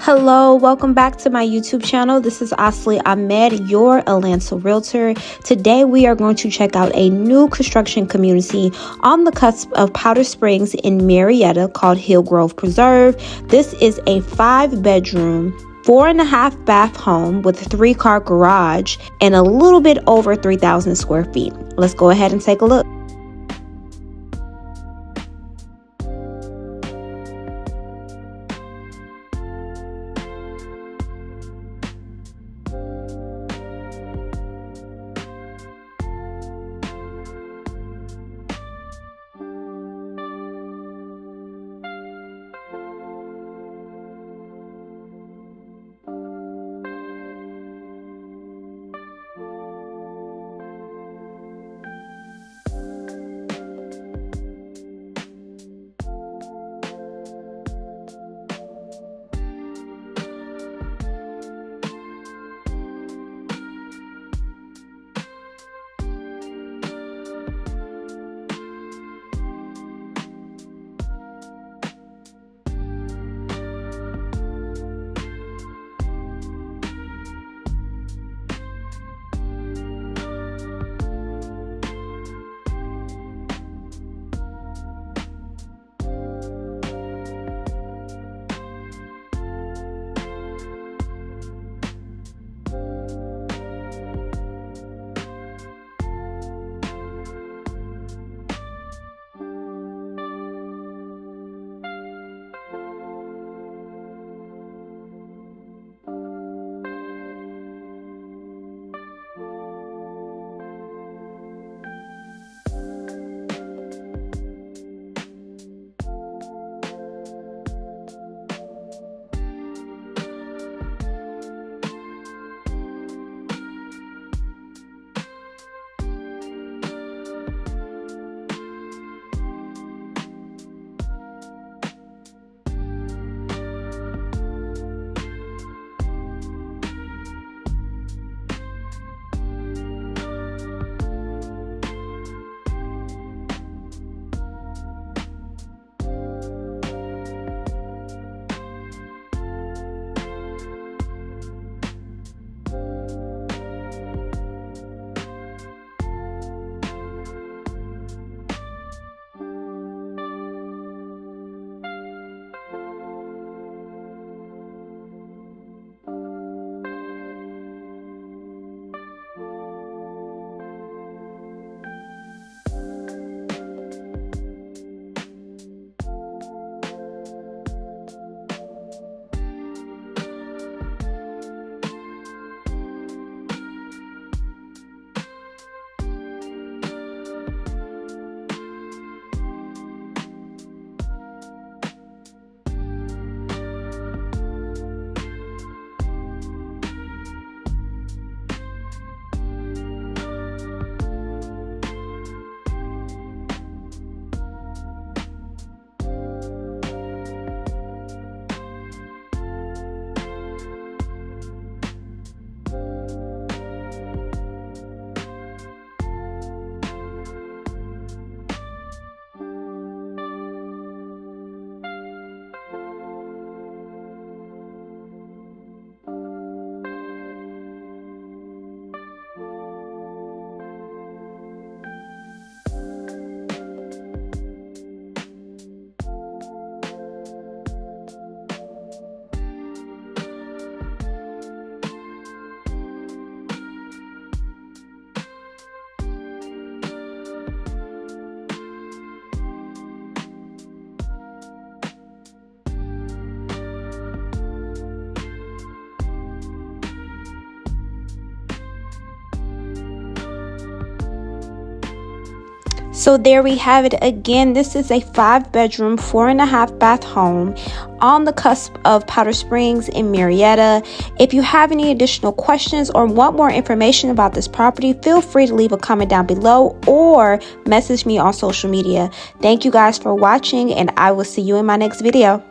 Hello, welcome back to my YouTube channel. This is Asli Ahmed, your Atlanta Realtor. Today we are going to check out a new construction community on the cusp of Powder Springs in Marietta called Hillgrove Preserve. This is a 5-bedroom, 4.5 bath home with a 3-car garage and a little bit over 3,000 square feet. Let's go ahead and take a look. So there we have it again. This is a 5-bedroom, 4.5 bath home on the cusp of Powder Springs in Marietta. If you have any additional questions or want more information about this property, feel free to leave a comment down below or message me on social media. Thank you guys for watching, and I will see you in my next video.